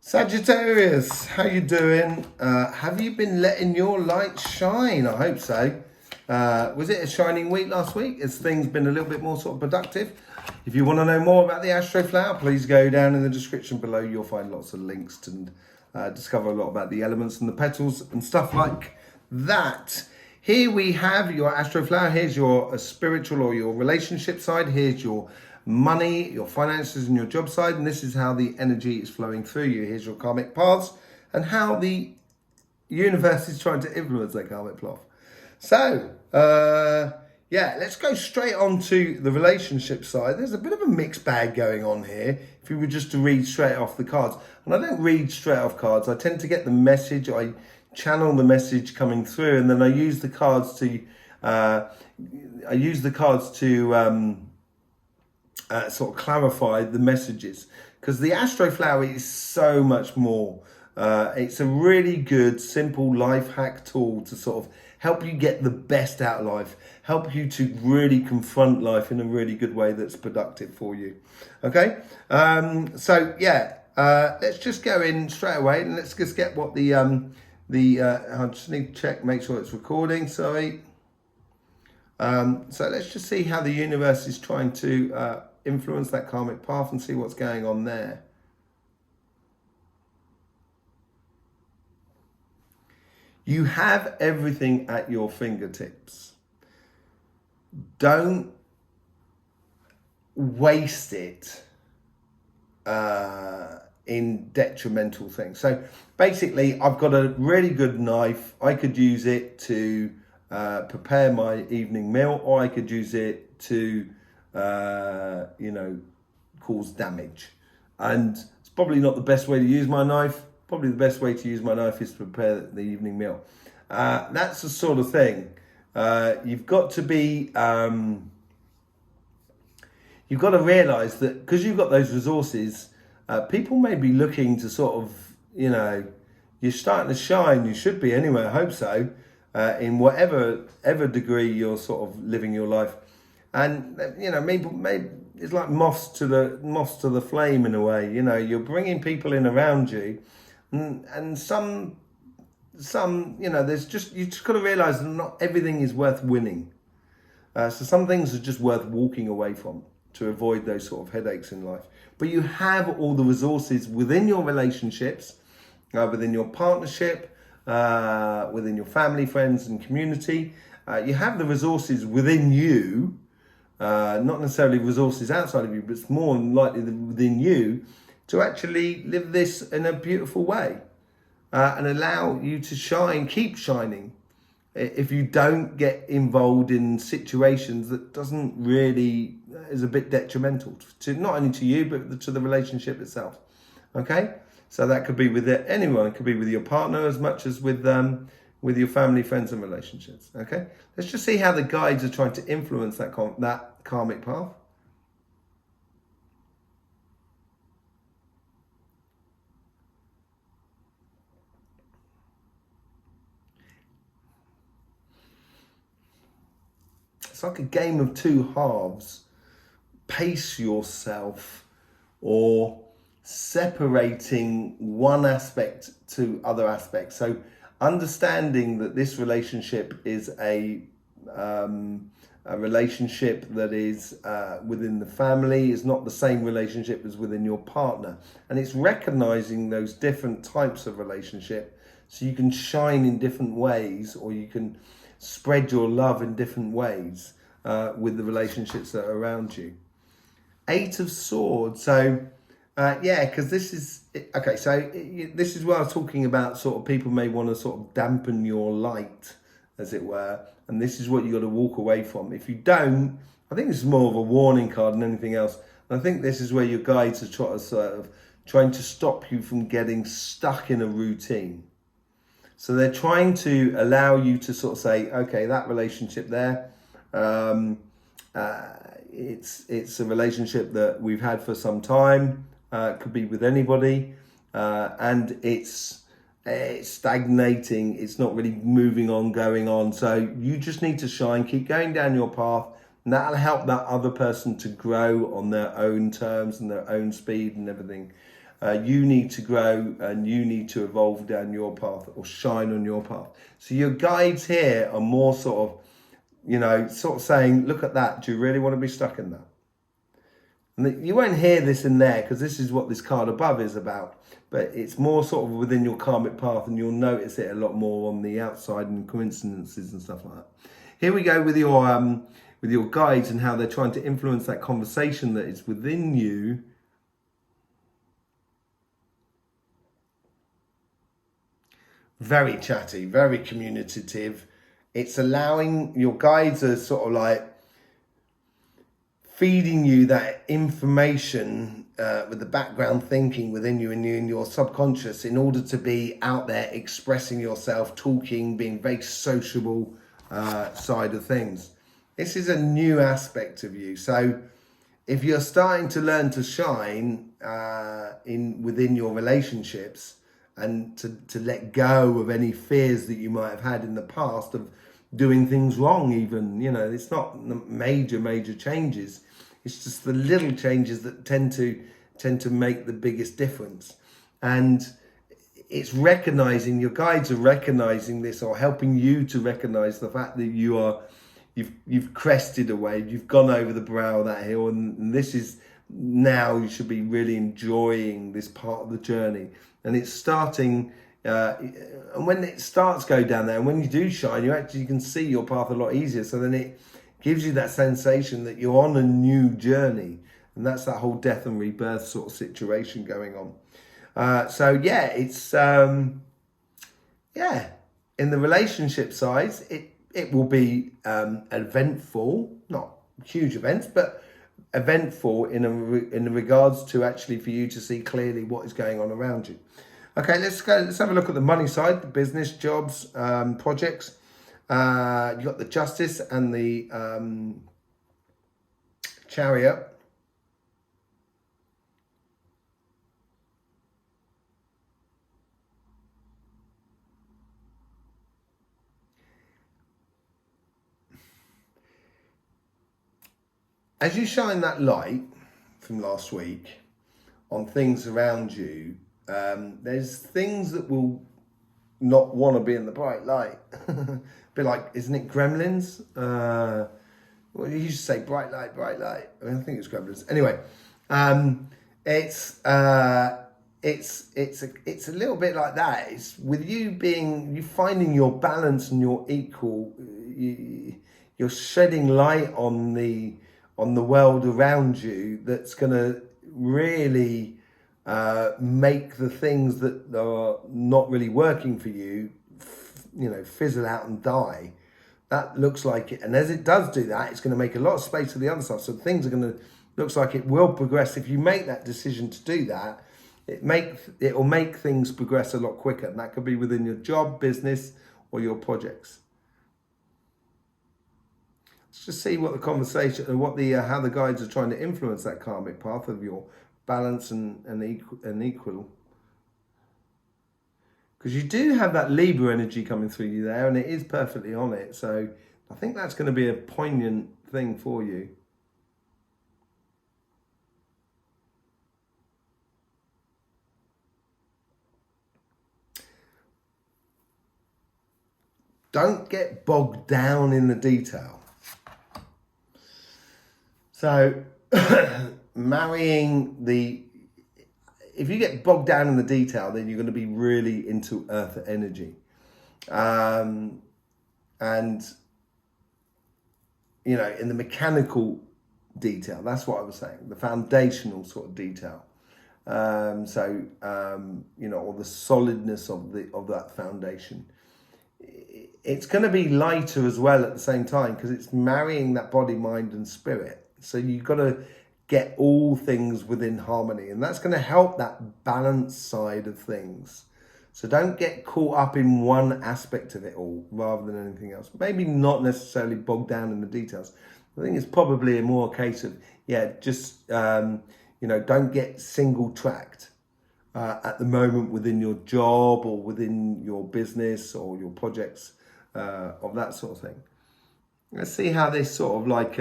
Sagittarius, how you doing? Have you been letting your light shine? I hope so. Was it a shining week last week? Has things been a little bit more sort of productive? If you want to know more about the Astroflower, please go down in the description below. You'll find lots of links to discover a lot about the elements and the petals and stuff like that. Here we have your Astroflower. Here's your spiritual or your relationship side. Here's your money, your finances and your job side. And this is how the energy is flowing through you. Here's your karmic paths and how the universe is trying to influence that karmic path. So, yeah, let's go straight on to the relationship side. There's a bit of a mixed bag going on here, if you were just to read straight off the cards. And I don't read straight off cards. I tend to get the message, I channel the message coming through, and then I use the cards to, sort of clarify the messages. Because the Astroflower is so much more. It's a really good, simple life hack tool to sort of help you get the best out of life, help you to really confront life in a really good way that's productive for you. Okay, so yeah, let's just go in straight away and let's just get what I just need to check, make sure it's recording. Sorry. So let's just see how the universe is trying to influence that karmic path and see what's going on there. You have everything at your fingertips. Don't waste it in detrimental things. So basically, I've got a really good knife. I could use it to prepare my evening meal, or I could use it to, cause damage. And it's probably not the best way to use my knife. Probably the best way to use my knife is to prepare the evening meal. That's the sort of thing. You've got to be, you've got to realise that because you've got those resources, people may be looking to sort of, you're starting to shine. You should be anyway, I hope so, in whatever degree you're sort of living your life. And, maybe it's like moths to the flame in a way. You're bringing people in around you. And some, there's you just got to realize that not everything is worth winning. So some things are just worth walking away from to avoid those sort of headaches in life. But you have all the resources within your relationships, within your partnership, within your family, friends and community. You have the resources within you, not necessarily resources outside of you, but it's more likely within you to actually live this in a beautiful way and allow you to shine, keep shining. If you don't get involved in situations that doesn't really, is a bit detrimental to not only to you, but to the relationship itself. Okay? So that could be with anyone. It could be with your partner as much as with your family, friends and relationships. Okay? Let's just see how the guides are trying to influence that karmic path. It's like a game of two halves. Pace yourself, or separating one aspect to other aspects. So understanding that this relationship is a relationship that is within the family is not the same relationship as within your partner. And it's recognizing those different types of relationship so you can shine in different ways, or you can spread your love in different ways with the relationships that are around you. 8 of Swords. So, because this is, okay, so this is what I was talking about. Sort of people may want to sort of dampen your light, as it were. And this is what you got to walk away from. If you don't, I think this is more of a warning card than anything else. And I think this is where your guides are trying to stop you from getting stuck in a routine. So they're trying to allow you to sort of say, okay, that relationship there, it's a relationship that we've had for some time. Could be with anybody, and it's stagnating. It's not really moving on, going on. So you just need to shine, keep going down your path, and that'll help that other person to grow on their own terms and their own speed and everything. you need to grow and you need to evolve down your path or shine on your path. So your guides here are more sort of, you know, sort of saying, look at that. Do you really want to be stuck in that? And you won't hear this in there because this is what this card above is about. But it's more sort of within your karmic path, and you'll notice it a lot more on the outside and coincidences and stuff like that. Here we go with your guides and how they're trying to influence that conversation that is within you. Very chatty, very communicative. It's allowing, your guides are sort of like feeding you that information with the background thinking within you and in your subconscious in order to be out there expressing yourself, talking, being very sociable side of things. This is a new aspect of you. So if you're starting to learn to shine within your relationships and to let go of any fears that you might have had in the past of doing things wrong, even, you know, it's not major changes. It's just the little changes that tend to make the biggest difference. And it's recognizing, your guides are recognizing this, or helping you to recognize the fact that you've crested a wave, you've gone over the brow of that hill, and this is now, you should be really enjoying this part of the journey. And it's starting, and when it starts go down there, and when you do shine, you can see your path a lot easier. So then it gives you that sensation that you're on a new journey, and that's that whole death and rebirth sort of situation going on. So yeah, it's in the relationship side, it will be eventful, not huge events, but eventful in regards to actually for you to see clearly what is going on around you. Okay, let's have a look at the money side, the business, jobs, projects. You got the Justice and the Chariot. As you shine that light from last week on things around you, there's things that will not want to be in the bright light. A bit like, isn't it Gremlins? Well, you used to say bright light. I mean, I think it's Gremlins. Anyway, it's a little bit like that. It's with you finding your balance and your equal. You're shedding light on the world around you. That's going to really make the things that are not really working for you, fizzle out and die. That looks like it. And as it does do that, it's going to make a lot of space for the other stuff. So things are going to, looks like it will progress. If you make that decision to do that, it will make things progress a lot quicker. And that could be within your job, business, or your projects. Let's just see what the conversation and how the guides are trying to influence that karmic path of your balance and equal. Because you do have that Libra energy coming through you there, and it is perfectly on it. So I think that's going to be a poignant thing for you. Don't get bogged down in the detail. So if you get bogged down in the detail, then you're going to be really into earth energy. And, in the mechanical detail, that's what I was saying, the foundational sort of detail. Or the solidness of that foundation. It's going to be lighter as well at the same time, because it's marrying that body, mind and spirit. So you've got to get all things within harmony, and that's going to help that balance side of things. So don't get caught up in one aspect of it all rather than anything else. Maybe not necessarily bogged down in the details. I think it's probably a more case of, don't get single tracked at the moment within your job or within your business or your projects of that sort of thing. Let's see how this sort of like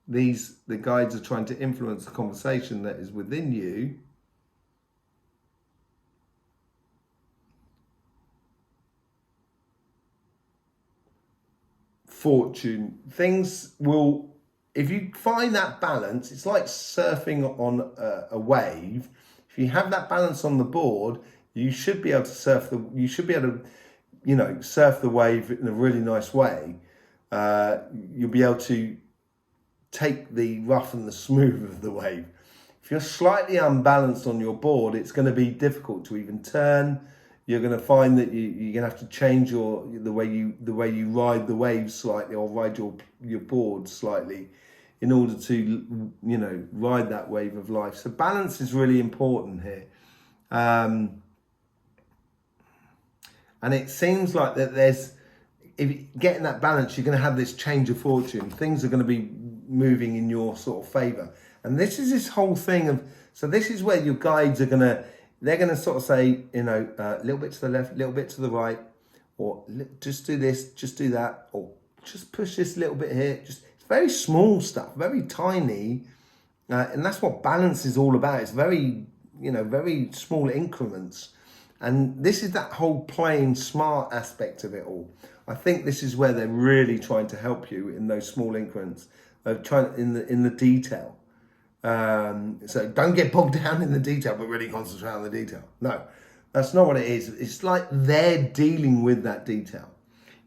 the guides are trying to influence the conversation that is within you. fortune. Things will, if you find that balance, it's like surfing on a wave. If you have that balance on the board, you should be able to surf the wave in a really nice way. You'll be able to take the rough and the smooth of the wave. If you're slightly unbalanced on your board, it's going to be difficult to even turn. You're going to find that you're going to have to change the way you ride the waves slightly, or ride your board slightly, in order to ride that wave of life. So balance is really important here, and it seems like that if you get in that balance, you're going to have this change of fortune. Things are going to be moving in your sort of favor, and this is this whole thing of. So this is where your guides are going to. They're going to sort of say, a little bit to the left, a little bit to the right, or just do this, just do that, or just push this little bit here. It's very small stuff, very tiny, and that's what balance is all about. It's very, very small increments, and this is that whole playing smart aspect of it all. I think this is where they're really trying to help you in those small increments, in the detail. So don't get bogged down in the detail, but really concentrate on the detail. No, that's not what it is. It's like they're dealing with that detail.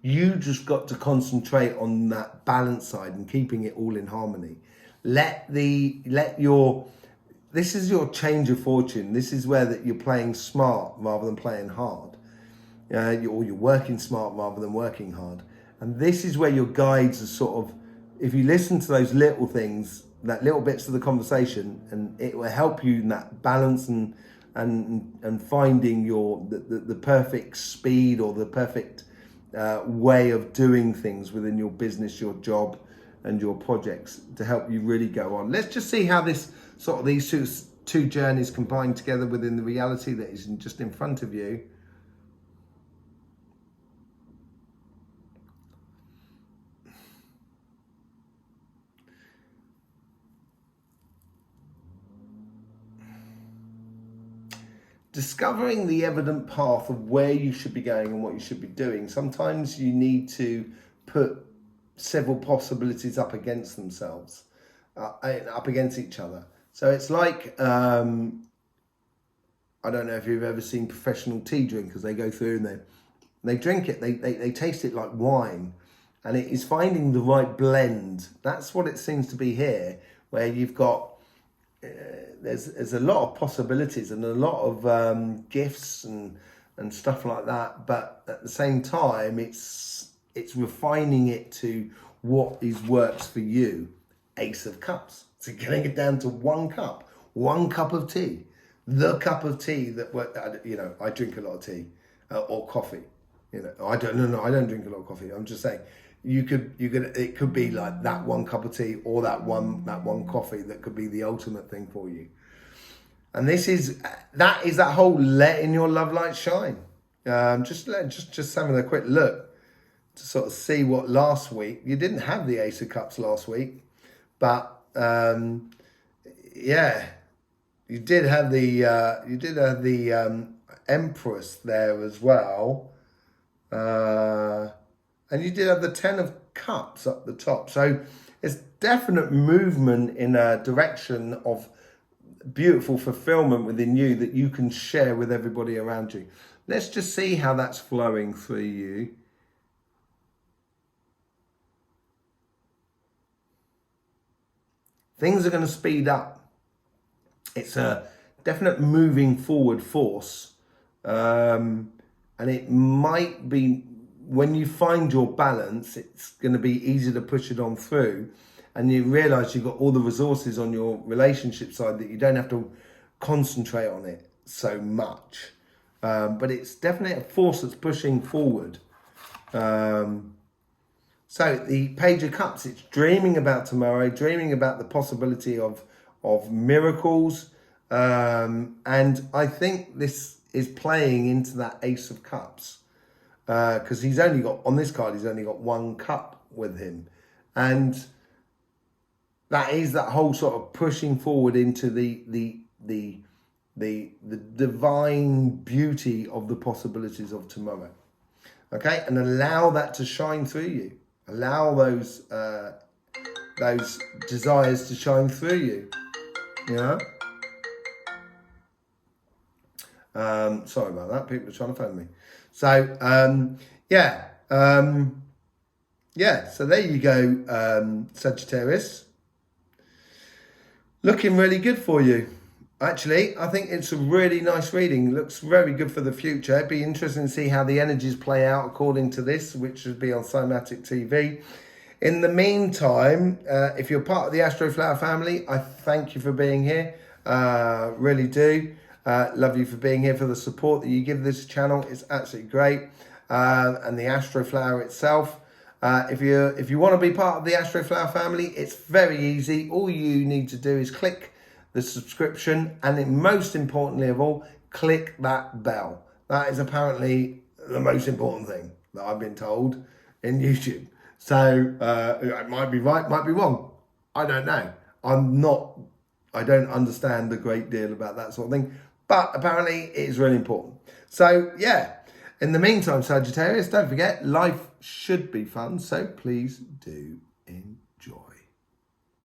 You just got to concentrate on that balance side and keeping it all in harmony. This is your change of fortune. This is where that you're playing smart rather than playing hard. Or you're working smart rather than working hard. And this is where your guides are sort of, if you listen to those little things, that little bits of the conversation, and it will help you in that balance and finding the perfect speed, or the perfect way of doing things within your business, your job, and your projects, to help you really go on. Let's just see how these two journeys combine together within the reality that is just in front of you. Discovering the evident path of where you should be going and what you should be doing. Sometimes you need to put several possibilities up against themselves, up against each other. So it's like, I don't know if you've ever seen professional tea drinkers. They go through and they drink it, they taste it like wine, and it is finding the right blend. That's what it seems to be here, where you've got, there's a lot of possibilities and a lot of gifts and stuff like that, but at the same time it's refining it to what works for you. Ace of Cups. So getting it down to one cup of tea, the cup of tea that I drink a lot of tea or coffee. I don't drink a lot of coffee. I'm just saying. It could be like that one cup of tea, or that one coffee that could be the ultimate thing for you. And that whole letting your love light shine. Just having a quick look to sort of see what last week. You didn't have the Ace of Cups last week, but you did have the Empress there as well. And you did have the 10 of Cups up the top. So it's definite movement in a direction of beautiful fulfillment within you that you can share with everybody around you. Let's just see how that's flowing through you. Things are going to speed up. It's a definite moving forward force. And it might be, when you find your balance, it's going to be easy to push it on through, and you realize you've got all the resources on your relationship side that you don't have to concentrate on it so much. But it's definitely a force that's pushing forward. So the Page of Cups, it's dreaming about tomorrow, dreaming about the possibility of miracles. And I think this is playing into that Ace of Cups. Because he's only got one cup with him, and that is that whole sort of pushing forward into the divine beauty of the possibilities of tomorrow. Okay, and allow that to shine through you. Allow those desires to shine through you. You know. Sorry about that. People are trying to phone me. So yeah. So there you go, Sagittarius. Looking really good for you. Actually, I think it's a really nice reading. It looks very good for the future. It'd be interesting to see how the energies play out according to this, which should be on Somatic TV. In the meantime, if you're part of the Astroflower family, I thank you for being here. Really do. Love you for being here, for the support that you give this channel. It's absolutely great. And the Astroflower itself. If you want to be part of the Astroflower family, it's very easy. All you need to do is click the subscription, and then most importantly of all, click that bell. That is apparently the most important thing that I've been told in YouTube. So it might be right, might be wrong. I don't know. I don't understand a great deal about that sort of thing, but apparently it is really important. So yeah, in the meantime, Sagittarius, don't forget, life should be fun, so please do enjoy.